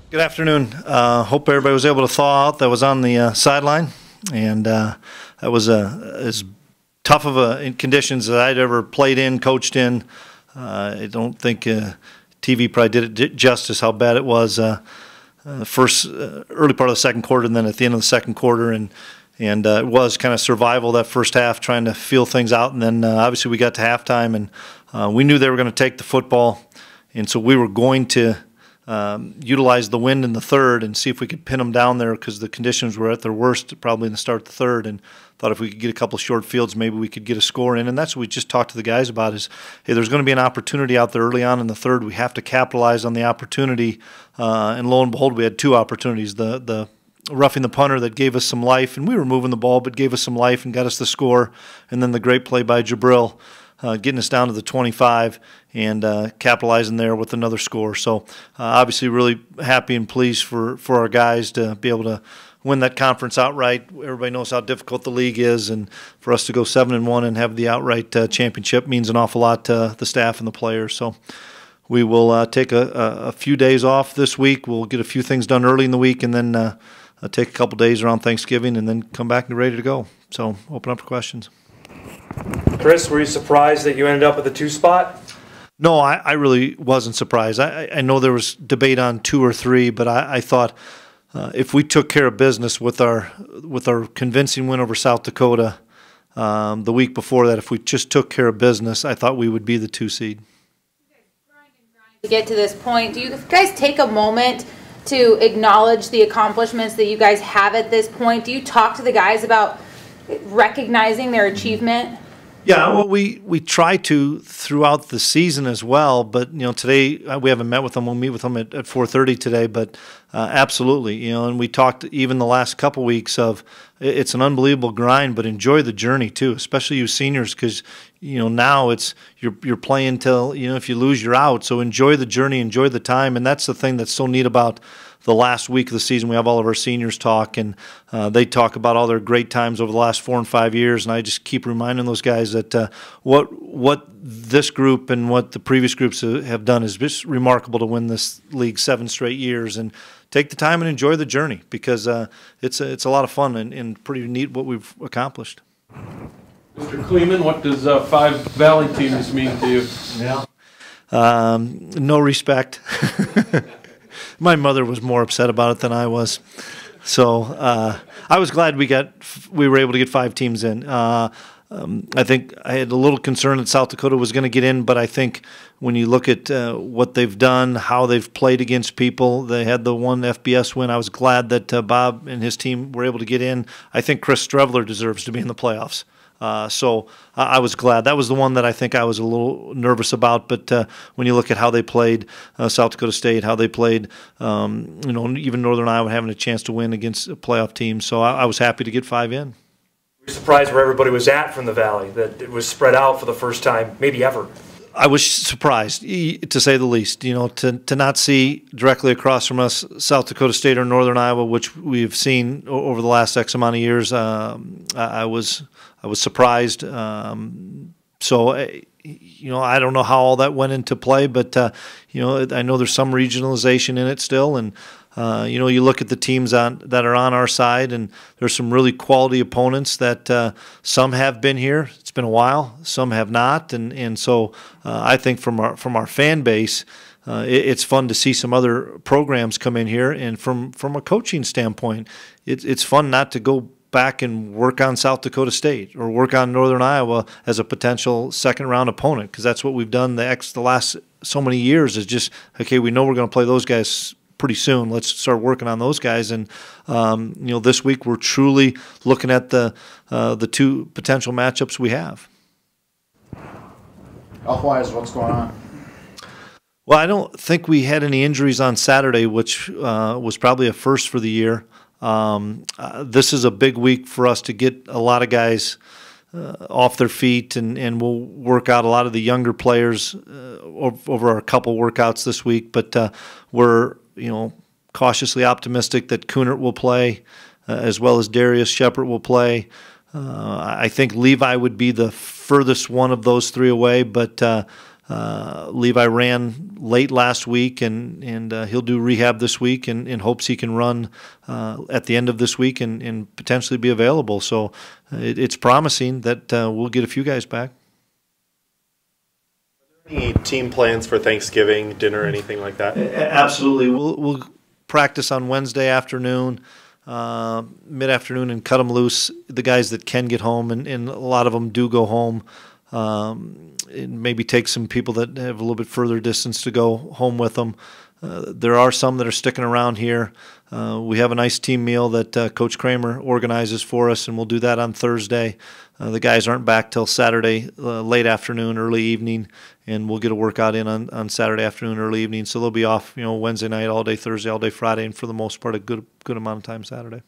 Good afternoon. Hope everybody was able to thaw out that was on the sideline, and that was as tough of a conditions that I'd ever played in, coached in. I don't think TV probably did it justice how bad it was. First early part of the second quarter, and then at the end of the second quarter, and it was kind of survival that first half, trying to feel things out, and then obviously we got to halftime, and we knew they were going to take the football, and so we were going to utilize the wind in the third and see if we could pin them down there, because the conditions were at their worst probably in the start of the third, and thought if we could get a couple of short fields, maybe we could get a score in. And that's what we just talked to the guys about is, hey, there's going to be an opportunity out there early on in the third. We have to capitalize on the opportunity, and lo and behold, we had two opportunities. The roughing the punter that gave us some life, and we were moving the ball, but gave us some life and got us the score, and then the great play by Jabril, getting us down to the 25 and capitalizing there with another score. So obviously really happy and pleased for our guys to be able to win that conference outright. Everybody knows how difficult the league is, and for us to go 7-1 and have the outright championship means an awful lot to the staff and the players. So we will take a few days off this week. We'll get a few things done early in the week, and then take a couple days around Thanksgiving, and then come back and ready to go. So open up for questions. Chris, were you surprised that you ended up at the 2 spot? No, I really wasn't surprised. I know there was debate on 2 or 3, but I thought if we took care of business with our convincing win over South Dakota the week before that, if we just took care of business, I thought we would be the 2 seed. To get to this point, do you guys take a moment to acknowledge the accomplishments that you guys have at this point? Do you talk to the guys about recognizing their achievement? Yeah, well, we try to throughout the season as well, but today we haven't met with them. We'll meet with them at 4:30 today, but absolutely, and we talked even the last couple weeks of it's an unbelievable grind, but enjoy the journey too, especially you seniors, because now it's you're playing till if you lose you're out. So enjoy the journey, enjoy the time, and that's the thing that's so neat about the last week of the season. We have all of our seniors talk, and they talk about all their great times over the last 4 and 5 years, and I just keep reminding those guys that what this group and what the previous groups have done is just remarkable to win this league 7 straight years, and take the time and enjoy the journey, because it's a lot of fun and pretty neat what we've accomplished. Mr. Klieman, what does 5 Valley teams mean to you? Yeah. No respect. My mother was more upset about it than I was, so I was glad we were able to get 5 teams in. I think I had a little concern that South Dakota was going to get in, but I think when you look at what they've done, how they've played against people, they had the one FBS win. I was glad that Bob and his team were able to get in. I think Chris Streveler deserves to be in the playoffs. So I was glad. That was the one that I think I was a little nervous about. But when you look at how they played South Dakota State, how they played, even Northern Iowa having a chance to win against a playoff team. So I was happy to get 5 in. Were you surprised where everybody was at from the Valley, that it was spread out for the first time, maybe ever? I was surprised, to say the least. To not see directly across from us South Dakota State or Northern Iowa, which we've seen over the last X amount of years. I was surprised. So I don't know how all that went into play, but I know there's some regionalization in it still, and you look at the teams that are on our side, and there's some really quality opponents that some have been here. It's been a while. Some have not, and so I think from our fan base, it's fun to see some other programs come in here, and from a coaching standpoint, it's fun not to go back and work on South Dakota State or work on Northern Iowa as a potential second-round opponent, because that's what we've done the last so many years is just, okay, we know we're going to play those guys pretty soon. Let's start working on those guys. And this week we're truly looking at the 2 potential matchups we have. Health-wise, what's going on? Well, I don't think we had any injuries on Saturday, which was probably a first for the year. This is a big week for us to get a lot of guys off their feet, and we'll work out a lot of the younger players over a couple workouts this week. But we're cautiously optimistic that Kunert will play, as well as Darius Shepard will play. I think Levi would be the furthest one of those 3 away, but Levi ran late last week, and he'll do rehab this week, and in hopes he can run at the end of this week and potentially be available. So it's promising that we'll get a few guys back. Any team plans for Thanksgiving dinner, anything like that? Absolutely. We'll practice on Wednesday afternoon, mid-afternoon, and cut them loose. The guys that can get home, and a lot of them do go home. And maybe take some people that have a little bit further distance to go home with them. There are some that are sticking around here. We have a nice team meal that Coach Kramer organizes for us, and we'll do that on Thursday. The guys aren't back till Saturday, late afternoon, early evening, and we'll get a workout in on Saturday afternoon, early evening. So they'll be off, Wednesday night, all day Thursday, all day Friday, and for the most part, a good amount of time Saturday.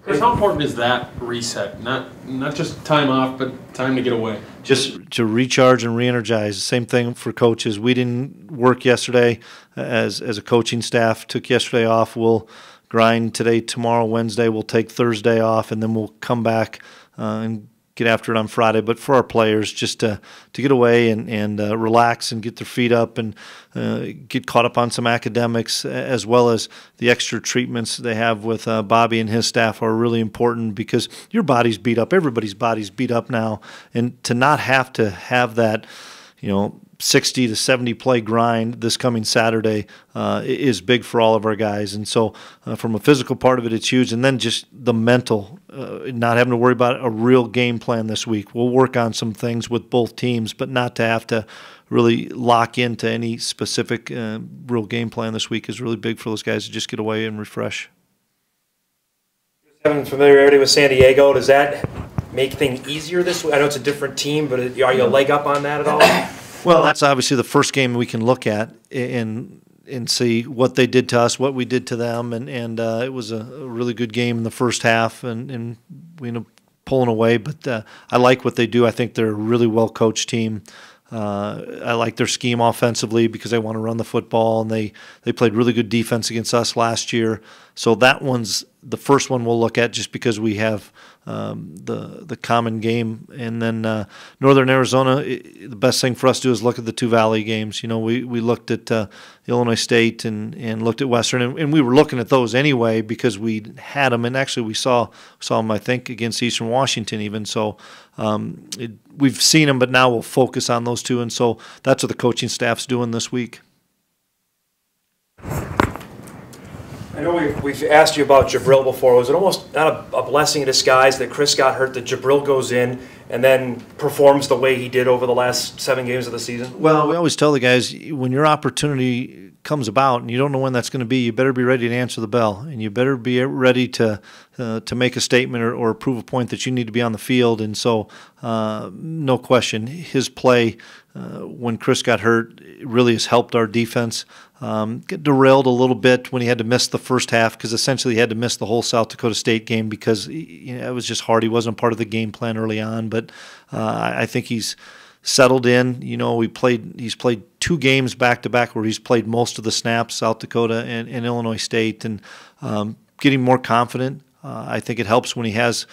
Chris, how important is that reset? Not just time off, but time to get away. Just to recharge and re-energize. Same thing for coaches. We didn't work yesterday as a coaching staff. Took yesterday off. We'll grind today, tomorrow, Wednesday. We'll take Thursday off, and then we'll come back and get after it on Friday. But for our players, just to get away and relax and get their feet up and get caught up on some academics, as well as the extra treatments they have with Bobby and his staff are really important, because your body's beat up. Everybody's body's beat up now. And to not have to have that, 60 to 70 play grind this coming Saturday is big for all of our guys. And so from a physical part of it, it's huge. And then just the mental, not having to worry about a real game plan this week. We'll work on some things with both teams, but not to have to really lock into any specific real game plan this week is really big for those guys to just get away and refresh. Having familiarity with San Diego, does that make things easier this week? I know it's a different team, but are you a leg up on that at all? Well, that's obviously the first game we can look at and see what they did to us, what we did to them, and it was a really good game in the first half, and we ended up pulling away. But I like what they do. I think they're a really well-coached team. I like their scheme offensively because they want to run the football, and they played really good defense against us last year. So that one's the first one we'll look at, just because we have the common game. And then Northern Arizona, the best thing for us to do is look at the two Valley games. We looked at Illinois State and looked at Western, and we were looking at those anyway because we had them. And actually we saw them, I think, against Eastern Washington even. So we've seen them, but now we'll focus on those two. And so that's what the coaching staff's doing this week. I know we've asked you about Jabril before. Was it almost not a blessing in disguise that Chris got hurt, that Jabril goes in and then performs the way he did over the last 7 games of the season? Well, we always tell the guys, when your opportunity comes about and you don't know when that's going to be, you better be ready to answer the bell, and you better be ready to make a statement or prove a point that you need to be on the field. And so, no question, his play when Chris got hurt really has helped our defense. Get derailed a little bit when he had to miss the first half, because essentially he had to miss the whole South Dakota State game because it was just hard. He wasn't part of the game plan early on, but I think he's settled in. He's played 2 games back-to-back where he's played most of the snaps, South Dakota and Illinois State, and getting more confident. I think it helps when he has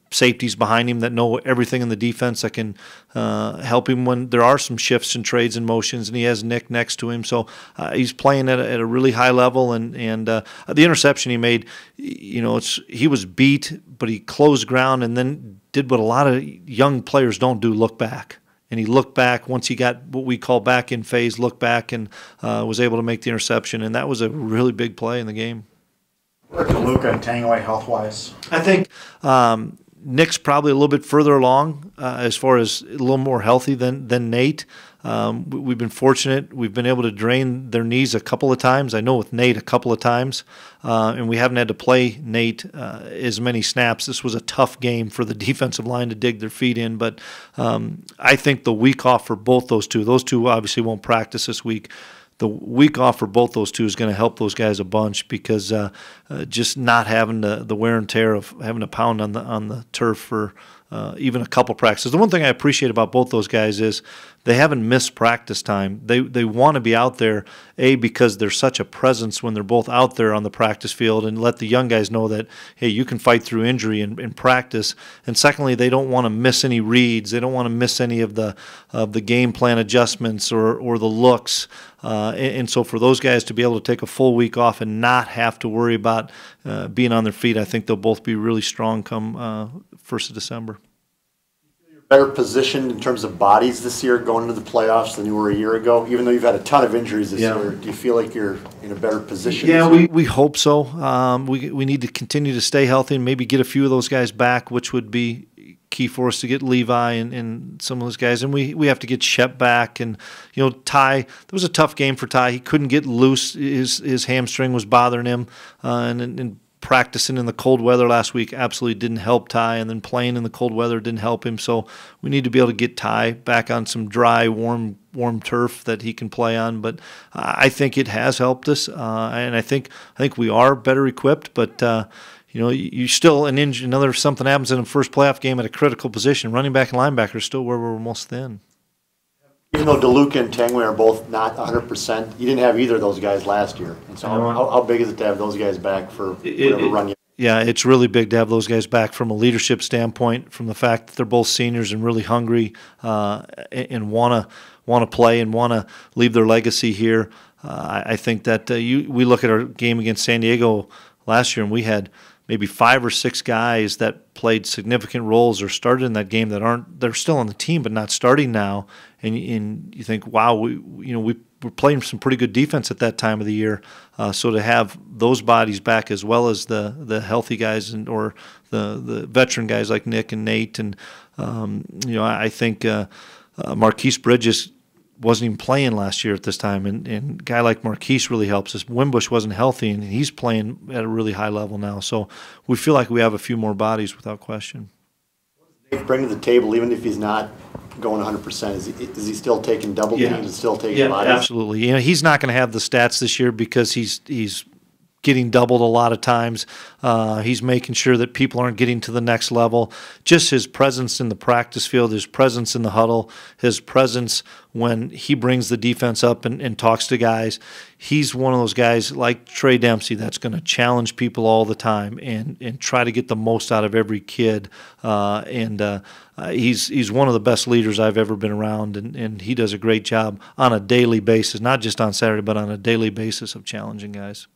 safeties behind him that know everything in the defense that can help him when there are some shifts and trades and motions, and he has Nick next to him. So he's playing at a really high level, and the interception he made, he was beat, but he closed ground and then did what a lot of young players don't do, look back. And he looked back once he got what we call back in phase, looked back and was able to make the interception, and that was a really big play in the game. Where to Luca and Tanguay health-wise? I think Nick's probably a little bit further along as far as a little more healthy than Nate. We've been fortunate. We've been able to drain their knees a couple of times. I know with Nate a couple of times. And we haven't had to play Nate as many snaps. This was a tough game for the defensive line to dig their feet in. But I think the week off for both those two obviously won't practice this week. The week off for both those two is going to help those guys a bunch, because just not having the wear and tear of having to pound on the turf for even a couple practices. The one thing I appreciate about both those guys is they haven't missed practice time. They want to be out there, because they're such a presence when they're both out there on the practice field, and let the young guys know that, hey, you can fight through injury in practice. And secondly, they don't want to miss any reads. They don't want to miss any of the game plan adjustments or the looks. And so for those guys to be able to take a full week off and not have to worry about being on their feet, I think they'll both be really strong come 1st of December. Better positioned in terms of bodies this year going into the playoffs than you were a year ago? Even though you've had a ton of injuries this year, do you feel like you're in a better position? Yeah, we hope so. We need to continue to stay healthy and maybe get a few of those guys back, which would be key for us to get Levi and some of those guys. And we have to get Shep back. And, Ty, that was a tough game for Ty. He couldn't get loose. His hamstring was bothering him. And practicing in the cold weather last week absolutely didn't help Ty, and then playing in the cold weather didn't help him. So we need to be able to get Ty back on some dry, warm turf that he can play on. But I think it has helped us, and I think we are better equipped. But you still another something happens in the first playoff game at a critical position. Running back and linebacker are still where we're most thin. Even though DeLuca and Tangway are both not 100%, you didn't have either of those guys last year. And so how big is it to have those guys back for whatever run you? Yeah, it's really big to have those guys back from a leadership standpoint, from the fact that they're both seniors and really hungry and want to play and want to leave their legacy here. I think that we look at our game against San Diego last year, and we had maybe 5 or 6 guys that played significant roles or started in that game they're still on the team but not starting now. And you think, wow, we were playing some pretty good defense at that time of the year. So to have those bodies back, as well as the healthy guys or the veteran guys like Nick and Nate, and I think Marquise Bridges wasn't even playing last year at this time, and a guy like Marquise really helps us. Wimbush wasn't healthy, and he's playing at a really high level now. So we feel like we have a few more bodies without question. What does Dave bring to the table, even if he's not going 100%? Is he still taking double teams and still taking bodies? Absolutely. He's not going to have the stats this year because he's getting doubled a lot of times. He's making sure that people aren't getting to the next level. Just his presence in the practice field, his presence in the huddle, his presence when he brings the defense up and talks to guys. He's one of those guys like Trey Dempsey that's going to challenge people all the time and try to get the most out of every kid. He's one of the best leaders I've ever been around, and he does a great job on a daily basis, not just on Saturday, but on a daily basis of challenging guys.